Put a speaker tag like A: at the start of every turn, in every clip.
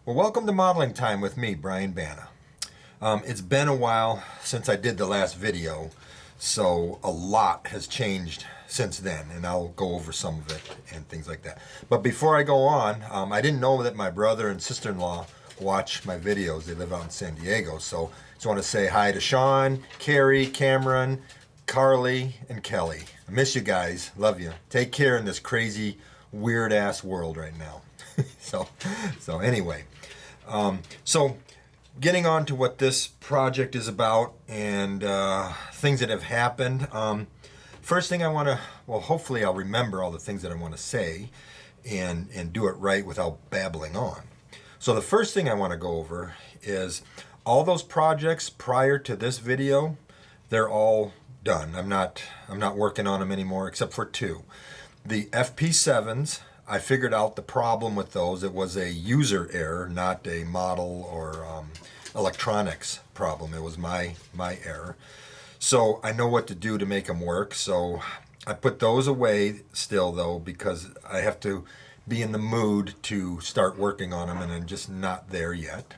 A: Well, welcome to Modeling Time with me, Brian Banna. It's been a while since I did the last video, so a lot has changed since then, and I'll go over some of it and things like that. But before I go on, I didn't know that my brother and sister-in-law watch my videos. They live out in San Diego, so just want to say hi to Sean, Carrie, Cameron, Carly, and Kelly. I miss you guys. Love you. Take care in this crazy, weird-ass world right now. So anyway, so getting on to what this project is about and things that have happened. First thing I want to, well, hopefully I'll remember all the things that I want to say and do it right without babbling on. So the first thing I want to go over is all those projects prior to this video, they're all done. I'm not working on them anymore except for two. The FP7s, I figured out the problem with those. It was a user error, not a model or electronics problem. It was my error. So I know what to do to make them work. So I put those away still, though, because I have to be in the mood to start working on them, and I'm just not there yet.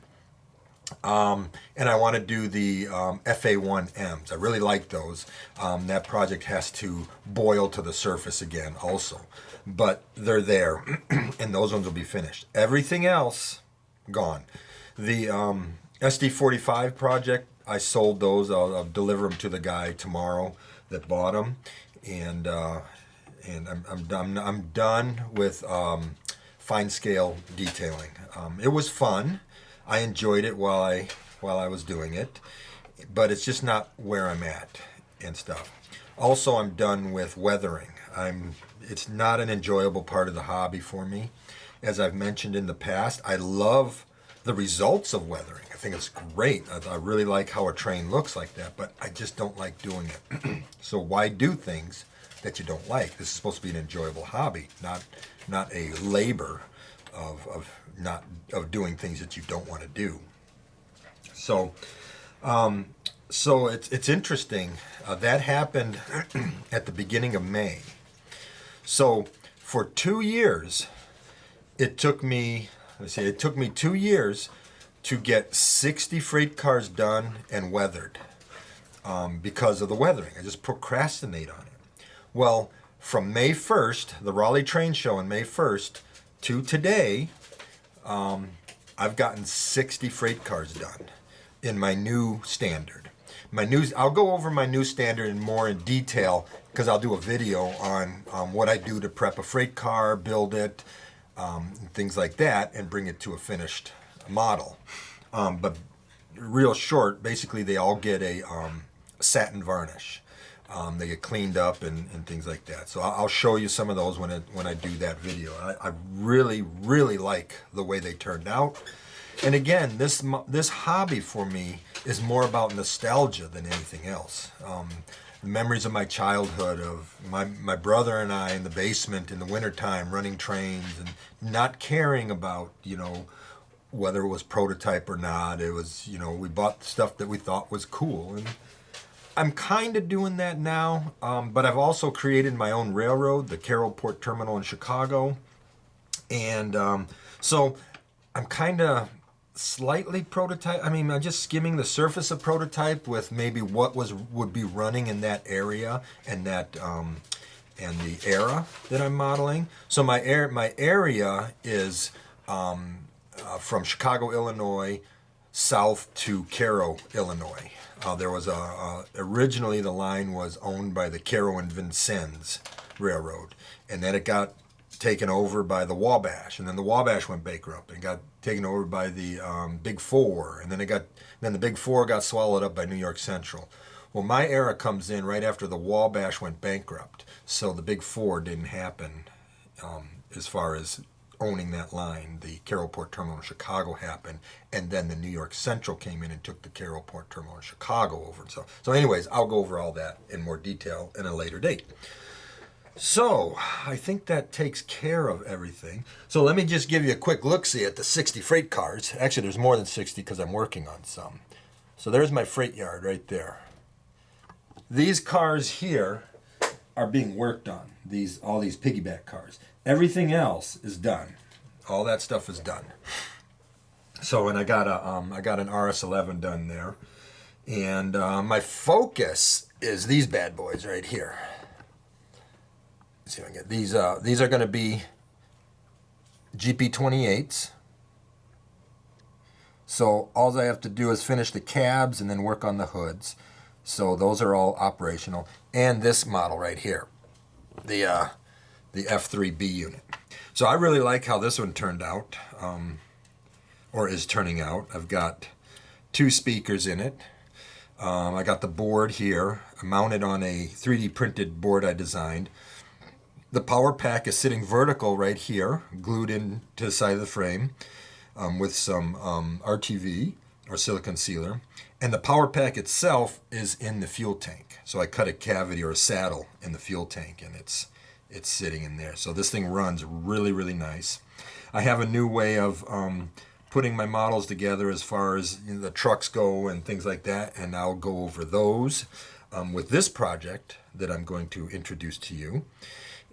A: And I want to do the FA1Ms. I really like those. That project has to boil to the surface again also. But they're there, and those ones will be finished. Everything else, gone. The SD45 project, I sold those. I'll deliver them to the guy tomorrow that bought them. And I'm done with fine scale detailing. It was fun. I enjoyed it while I was doing it, but it's just not where I'm at and stuff. Also, I'm done with weathering. It's not an enjoyable part of the hobby for me. As I've mentioned in the past, I love the results of weathering. I think it's great. I really like how a train looks like that, but I just don't like doing it. So why do things that you don't like? This is supposed to be an enjoyable hobby, not a labor of doing things that you don't want to do. So it's interesting. That happened at the beginning of May. So for 2 years, it took me 2 years to get 60 freight cars done and weathered because of the weathering. I just procrastinate on it. Well, from May 1st, the Raleigh Train Show on May 1st to today, I've gotten 60 freight cars done in my new standard. I'll go over my new standard in detail because I'll do a video on what I do to prep a freight car, build it, and things like that, and bring it to a finished model. But real short, basically they all get a satin varnish. They get cleaned up and things like that. So I'll show you some of those when I do that video. I really, really like the way they turned out. And again, this hobby for me is more about nostalgia than anything else. The memories of my childhood, of my brother and I in the basement in the wintertime running trains and not caring about, whether it was prototype or not. It was, we bought stuff that we thought was cool. And I'm kind of doing that now, but I've also created my own railroad, the Carroll Port Terminal in Chicago. And so I'm kind of slightly prototype. I'm just skimming the surface of prototype with maybe what would be running in that area and that and the era that I'm modeling. So my area is from Chicago, Illinois, south to Cairo, Illinois. There was originally the line was owned by the Cairo and Vincennes Railroad, and then it got taken over by the Wabash, and then the Wabash went bankrupt and got taken over by the Big Four, and then the Big Four got swallowed up by New York Central. Well, my era comes in right after the Wabash went bankrupt, so the Big Four didn't happen as far as owning that line. The Carroll Port Terminal in Chicago happened, and then the New York Central came in and took the Carroll Port Terminal in Chicago over. So anyways, I'll go over all that in more detail in a later date. So I think that takes care of everything. So let me just give you a quick look-see at the 60 freight cars. Actually, there's more than 60 because I'm working on some. So there's my freight yard right there. These cars here are being worked on, all these piggyback cars. Everything else is done. All that stuff is done. So, and I got an RS11 done there. And my focus is these bad boys right here. Let's see if I can get these. These are going to be GP28s. So all I have to do is finish the cabs and then work on the hoods. So those are all operational. And this model right here, the F3B unit. So I really like how this one turned out, or is turning out. I've got 2 speakers in it. I got the board here mounted on a 3D printed board I designed. The power pack is sitting vertical right here, glued into the side of the frame, with some RTV or silicon sealer. And the power pack itself is in the fuel tank. So I cut a cavity or a saddle in the fuel tank, and it's sitting in there. So this thing runs really, really nice. I have a new way of putting my models together as far as the trucks go and things like that, and I'll go over those with this project that I'm going to introduce to you,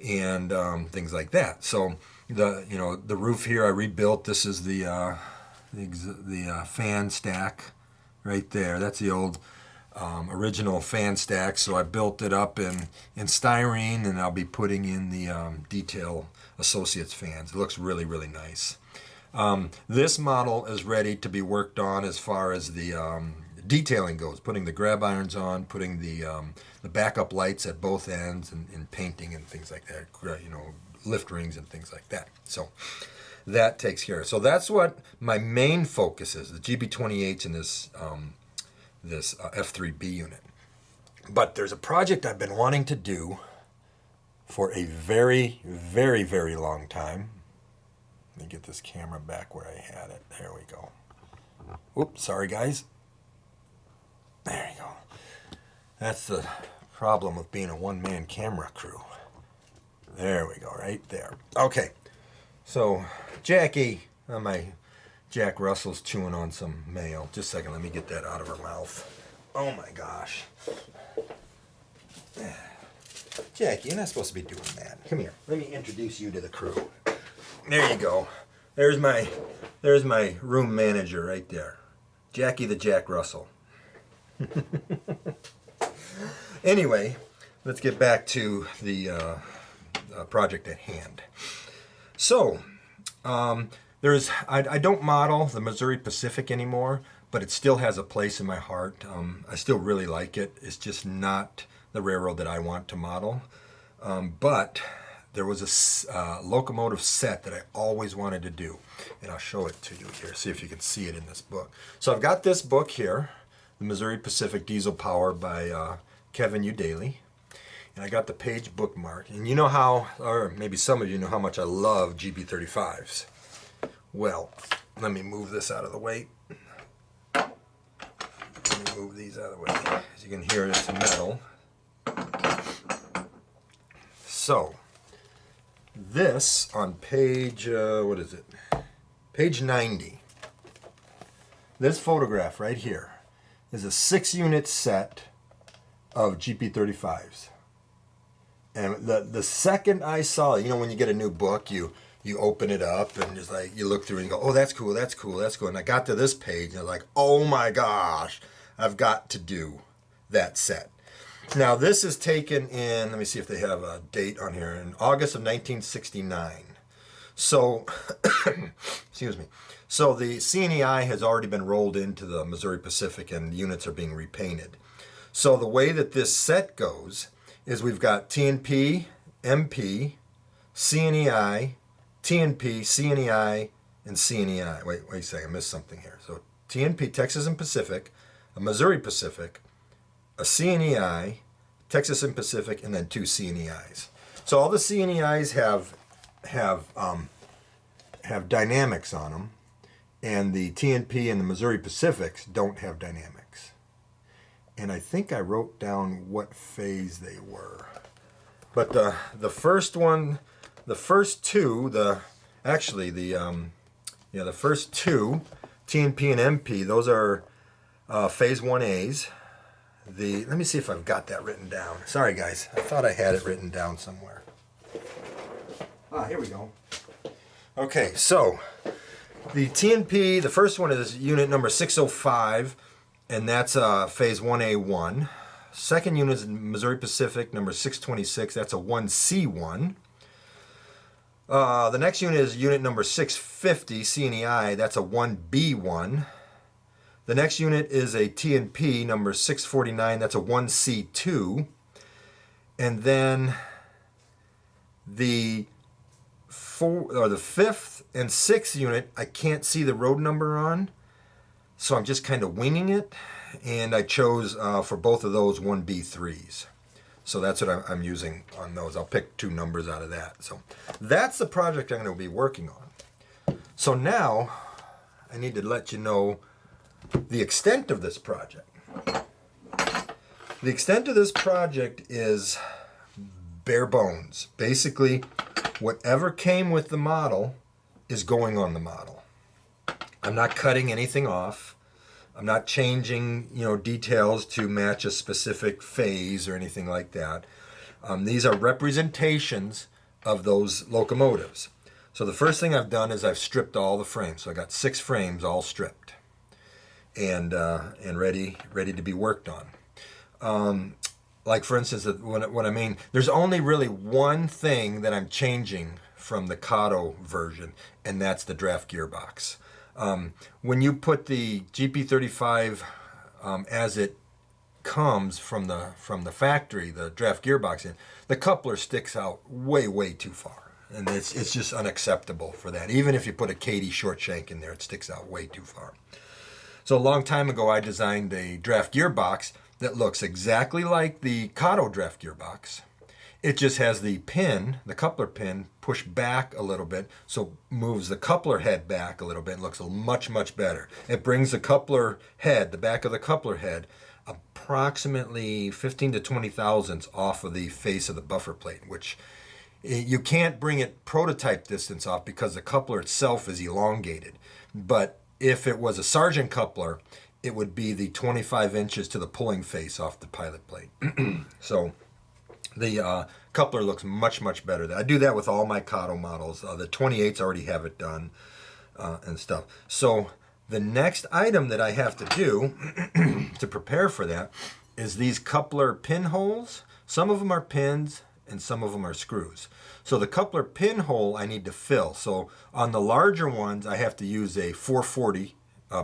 A: and things like that. So the roof here I rebuilt. This is the fan stack right there. That's the old original fan stack. So I built it up in styrene, and I'll be putting in the Detail Associates fans. It looks really, really nice. This model is ready to be worked on as far as the detailing goes, putting the grab irons on, putting the backup lights at both ends, and painting and things like that, lift rings and things like that. So that takes care of it. So that's what my main focus is, the GB28s and this F3B unit. But there's a project I've been wanting to do for a very, very, very long time. Let me get this camera back where I had it. There we go. Oops, sorry guys. There you go. That's the problem with being a one-man camera crew. There we go, right there. Okay, so Jackie, my Jack Russell's chewing on some mail. Just a second, let me get that out of her mouth. Oh my gosh. Jackie, you're not supposed to be doing that. Come here, let me introduce you to the crew. There you go. There's my room manager right there. Jackie the Jack Russell. Anyway, let's get back to the project at hand. So, I don't model the Missouri Pacific anymore, but it still has a place in my heart. I still really like it. It's just not the railroad that I want to model. But there was a locomotive set that I always wanted to do, and I'll show it to you here, see if you can see it in this book. So I've got this book here, The Missouri Pacific Diesel Power by Kevin U. Daly, and I got the page bookmarked. And you know how, or maybe some of you know how much I love GB35s. Well, let me move this out of the way. Let me move these out of the way. As you can hear, it's metal. So, this on page, what is it? Page 90. This photograph right here is a 6-unit set of GP35s. And the second I saw it, when you get a new book, you open it up and just like, you look through and you go, oh, that's cool, that's cool, that's cool. And I got to this page and I was like, oh my gosh, I've got to do that set. Now, this is taken in, let me see if they have a date on here, in August of 1969. So, excuse me. So the CNEI has already been rolled into the Missouri Pacific, and the units are being repainted. So the way that this set goes is we've got TNP, MP, CNEI, TNP, CNEI, and CNEI. Wait a second, I missed something here. So TNP, Texas and Pacific, a Missouri Pacific, a CNEI, Texas and Pacific, and then 2 CNEIs. So all the CNEIs have dynamics on them, and the TNP and the Missouri Pacifics don't have dynamics. And I think I wrote down what phase they were. But the first one, the first two, the first two, TNP and MP, those are phase 1As. Let me see if I've got that written down. Sorry guys, I thought I had it written down somewhere. Here we go. Okay, so The TNP, the first one is unit number 605, and that's phase 1A1. Second unit is Missouri Pacific number 626, that's a 1C1. The next unit is unit number 650, CNEI, that's a 1B1. The next unit is a TNP number 649, that's a 1C2. And then the fifth and sixth unit, I can't see the road number on, so I'm just kind of winging it. And I chose for both of those 1B3s. So that's what I'm using on those. I'll pick two numbers out of that. So that's the project I'm going to be working on. So now I need to let you know the extent of this project. The extent of this project is bare bones. Basically, whatever came with the model is going on the model. I'm not cutting anything off. I'm not changing, details to match a specific phase or anything like that. These are representations of those locomotives. So the first thing I've done is I've stripped all the frames. So I got 6 frames all stripped and ready to be worked on. Like for instance, what I mean, there's only really one thing that I'm changing from the KATO version, and that's the draft gearbox. When you put the GP35 as it comes from the factory, the draft gearbox in, the coupler sticks out way too far, and it's just unacceptable for that. Even if you put a KD short shank in there, it sticks out way too far. So a long time ago, I designed a draft gearbox that looks exactly like the KATO draft gearbox. It just has the coupler pin, pushed back a little bit, so moves the coupler head back a little bit and looks much better. It brings the coupler head, the back of the coupler head, approximately 15 to 20 thousandths off of the face of the buffer plate, which you can't bring it prototype distance off because the coupler itself is elongated. But if it was a Sargent coupler, it would be the 25 inches to the pulling face off the pilot plate. So the coupler looks much better. I do that with all my KATO models. The 28s already have it done and stuff. So the next item that I have to do to prepare for that is these coupler pinholes. Some of them are pins and some of them are screws. So the coupler pinhole I need to fill. So on the larger ones, I have to use a 440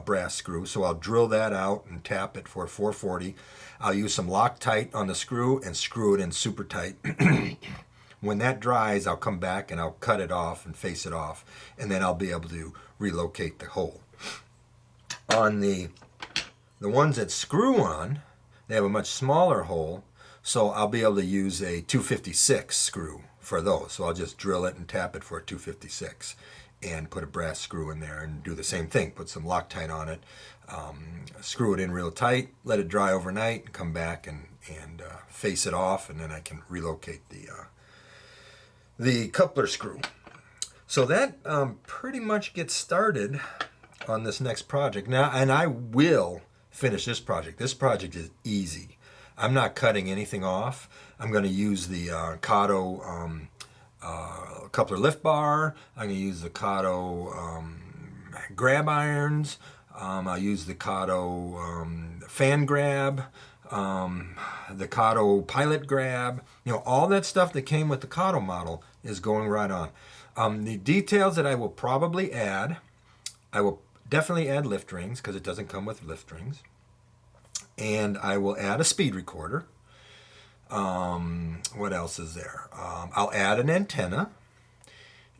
A: brass screw. So I'll drill that out and tap it for 440. I'll use some Loctite on the screw and screw it in super tight. When that dries, I'll come back and I'll cut it off and face it off, and then I'll be able to relocate the hole. On the ones that screw on, they have a much smaller hole, so I'll be able to use a 256 screw for those. So I'll just drill it and tap it for a 256 and put a brass screw in there and do the same thing. Put some Loctite on it, screw it in real tight, let it dry overnight, and come back and face it off, and then I can relocate the coupler screw. So that pretty much gets started on this next project. Now, and I will finish this project. This project is easy. I'm not cutting anything off. I'm going to use the KATO coupler lift bar. I'm going to use the KATO grab irons. I'll use the KATO fan grab, the KATO pilot grab. All that stuff that came with the KATO model is going right on. The details that I will probably add, I will definitely add lift rings because it doesn't come with lift rings. And I will add a speed recorder. What else is there? I'll add an antenna.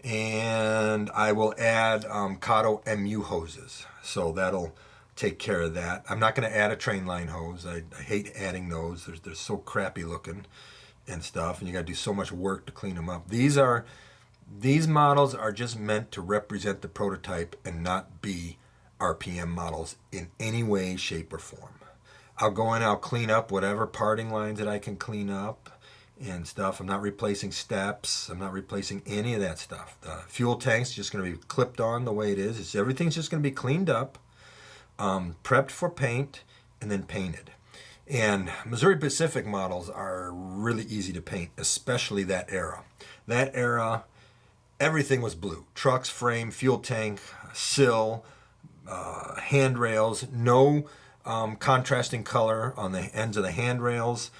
A: And I will add KATO MU hoses. So that'll take care of that. I'm not going to add a train line hose. I hate adding those. They're so crappy looking and stuff. And you got to do so much work to clean them up. These models are just meant to represent the prototype and not be RPM models in any way, shape, or form. I'll go in, I'll clean up whatever parting lines that I can clean up and stuff. I'm not replacing steps. I'm not replacing any of that stuff. The fuel tank's just going to be clipped on the way it is. Everything's just going to be cleaned up, prepped for paint, and then painted. And Missouri Pacific models are really easy to paint, especially that era. That era everything was blue. Trucks, frame, fuel tank, sill, handrails, no contrasting color on the ends of the handrails,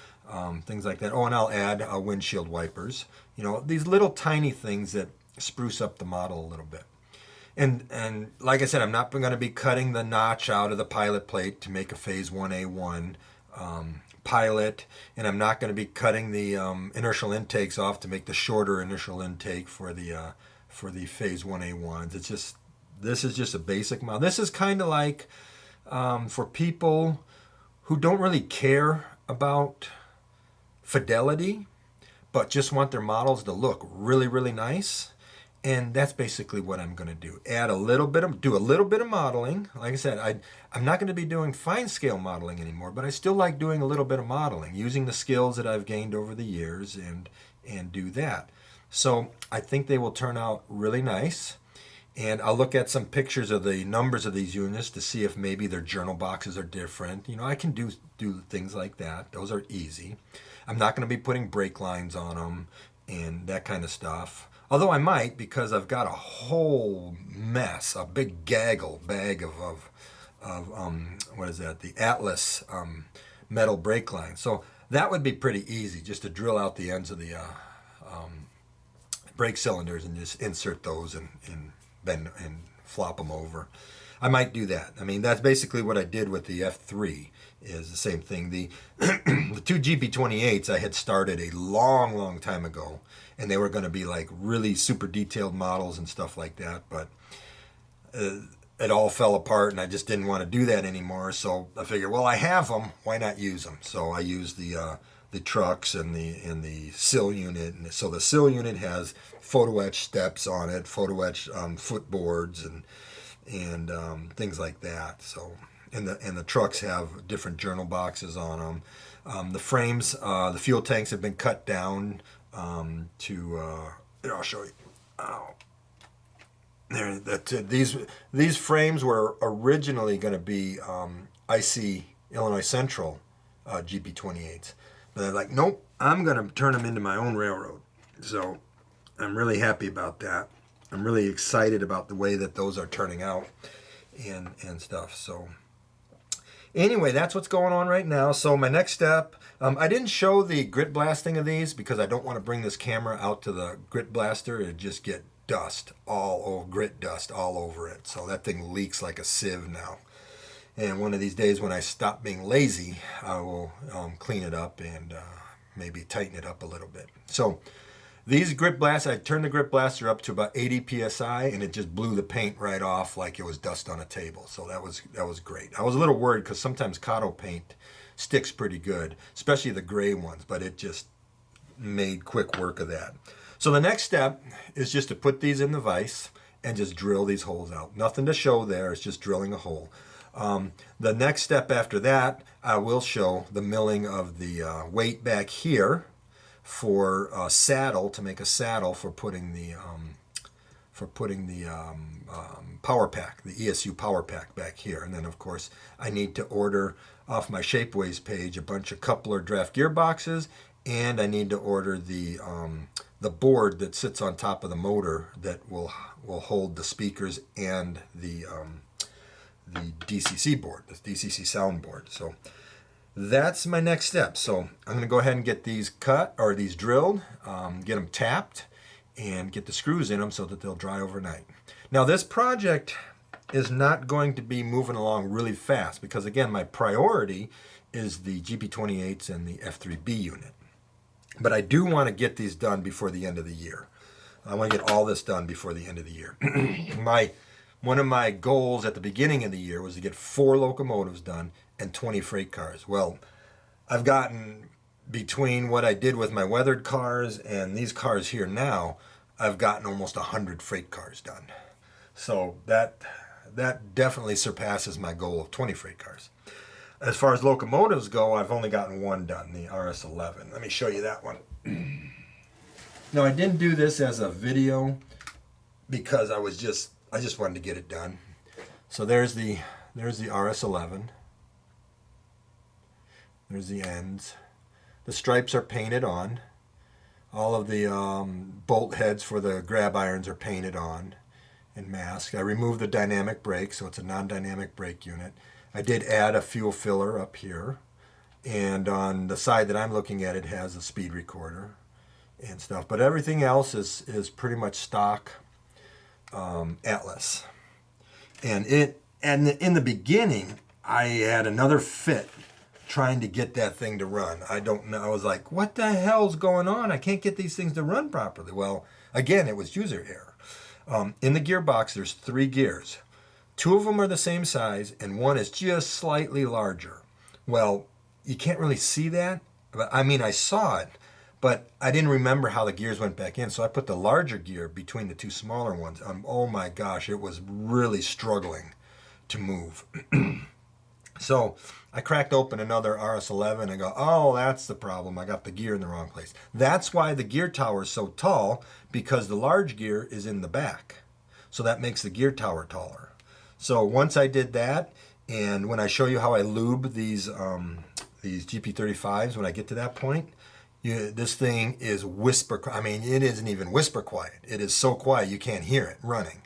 A: things like that. Oh, and I'll add windshield wipers. You know, these little tiny things that spruce up the model a little bit. And like I said, I'm not going to be cutting the notch out of the pilot plate to make a Phase 1A1 pilot, and I'm not going to be cutting the inertial intakes off to make the shorter initial intake for the Phase 1A1s. It's just, this is just a basic model. This is kind of like for people who don't really care about fidelity, but just want their models to look really, really nice. And that's basically what I'm going to do. Add a little bit of, do a little bit of modeling. Like I said, I'm not going to be doing fine scale modeling anymore, but I still like doing a little bit of modeling, using the skills that I've gained over the years and do that. So I think they will turn out really nice. And I'll look at some pictures of the numbers of these units to see if maybe their journal boxes are different. You know, I can do things like that. Those are easy. I'm not going to be putting brake lines on them and that kind of stuff. Although I might, because I've got a whole mess, a big gaggle bag of what is that? The Atlas metal brake line. So that would be pretty easy, just to drill out the ends of the brake cylinders and just insert those and bend and flop them over. I might do that. I mean, that's basically what I did with the F3. Is the same thing. The the two GP28s I had started a long, long time ago, and they were going to be like really super detailed models and stuff like that, but it all fell apart, and I just didn't want to do that anymore. So I figured, well, I have them, why not use them? So I used the trucks and the sill unit, and so the sill unit has photo etch steps on it, photo etch footboards, and things like that. So. And the trucks have different journal boxes on them. The frames, the fuel tanks have been cut down to. Here, I'll show you. Oh. There, these frames were originally going to be IC Illinois Central GP28s, but they're like, nope, I'm going to turn them into my own railroad. So I'm really happy about that. I'm really excited about the way that those are turning out and stuff. So. Anyway, that's what's going on right now. So my next step, I didn't show the grit blasting of these because I don't want to bring this camera out to the grit blaster and just get dust grit dust all over it. So that thing leaks like a sieve now. And one of these days when I stop being lazy, I will clean it up and maybe tighten it up a little bit. So these grit blasts, I turned the grit blaster up to about 80 psi, and it just blew the paint right off like it was dust on a table. So that was great. I was a little worried because sometimes KATO paint sticks pretty good, especially the gray ones, but it just made quick work of that. So the next step is just to put these in the vise and just drill these holes out. Nothing to show there, it's just drilling a hole. The next step after that, I will show the milling of the weight back here for a saddle, to make a saddle for putting the power pack, the ESU power pack back here. And then of course I need to order off my Shapeways page a bunch of coupler draft gearboxes, and I need to order the board that sits on top of the motor that will hold the speakers and the DCC board, the DCC sound board. So that's my next step. So I'm going to go ahead and get these cut, or these drilled, get them tapped, and get the screws in them so that they'll dry overnight. Now this project is not going to be moving along really fast because, again, my priority is the GP28s and the F3B unit. But I do want to get these done before the end of the year. I want to get all this done before the end of the year. One of my goals at the beginning of the year was to get 4 locomotives done and 20 freight cars. Well, I've gotten, between what I did with my weathered cars and these cars here now, I've gotten almost 100 freight cars done. So that definitely surpasses my goal of 20 freight cars. As far as locomotives go, I've only gotten one done, the RS11. Let me show you that one. Now, I didn't do this as a video because I just wanted to get it done. So there's the RS11. There's the ends. The stripes are painted on. All of the bolt heads for the grab irons are painted on and masked. I removed the dynamic brake, so it's a non-dynamic brake unit. I did add a fuel filler up here, and on the side that I'm looking at, it has a speed recorder and stuff. But everything else is pretty much stock Atlas. And in the beginning, I had another fit trying to get that thing to run. I don't know. I was like, what the hell's going on? I can't get these things to run properly. Well, again, it was user error. In the gearbox, there's 3 gears. 2 of them are the same size, and 1 is just slightly larger. Well, you can't really see that. I mean, I saw it, but I didn't remember how the gears went back in, so I put the larger gear between the 2 smaller ones. Oh my gosh, it was really struggling to move. So I cracked open another RS11 and go, oh, that's the problem. I got the gear in the wrong place. That's why the gear tower is so tall, because the large gear is in the back. So that makes the gear tower taller. So once I did that, and when I show you how I lube these GP35s, when I get to that point, this thing is whisper. I mean, it isn't even whisper quiet. It is so quiet you can't hear it running.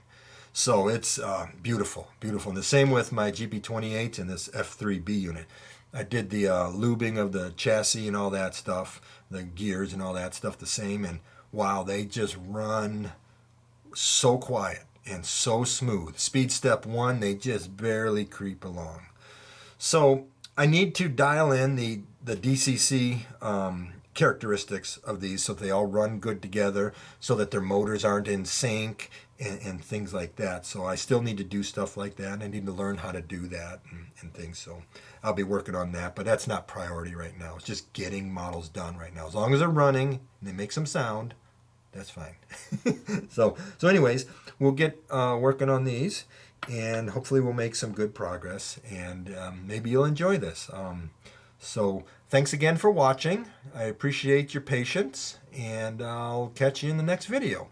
A: So it's beautiful, beautiful. And the same with my GP28s and this F3B unit. I did the lubing of the chassis and all that stuff, the gears and all that stuff the same. And wow, they just run so quiet and so smooth. Speed step 1, they just barely creep along. So I need to dial in the DCC characteristics of these so that they all run good together, so that their motors aren't in sync and things like that. So I still need to do stuff like that. I need to learn how to do that and things. So I'll be working on that, but that's not priority right now. It's just getting models done right now. As long as they're running and they make some sound, that's fine. So anyways, we'll get working on these, and hopefully we'll make some good progress, and maybe you'll enjoy this. So thanks again for watching. I appreciate your patience, and I'll catch you in the next video.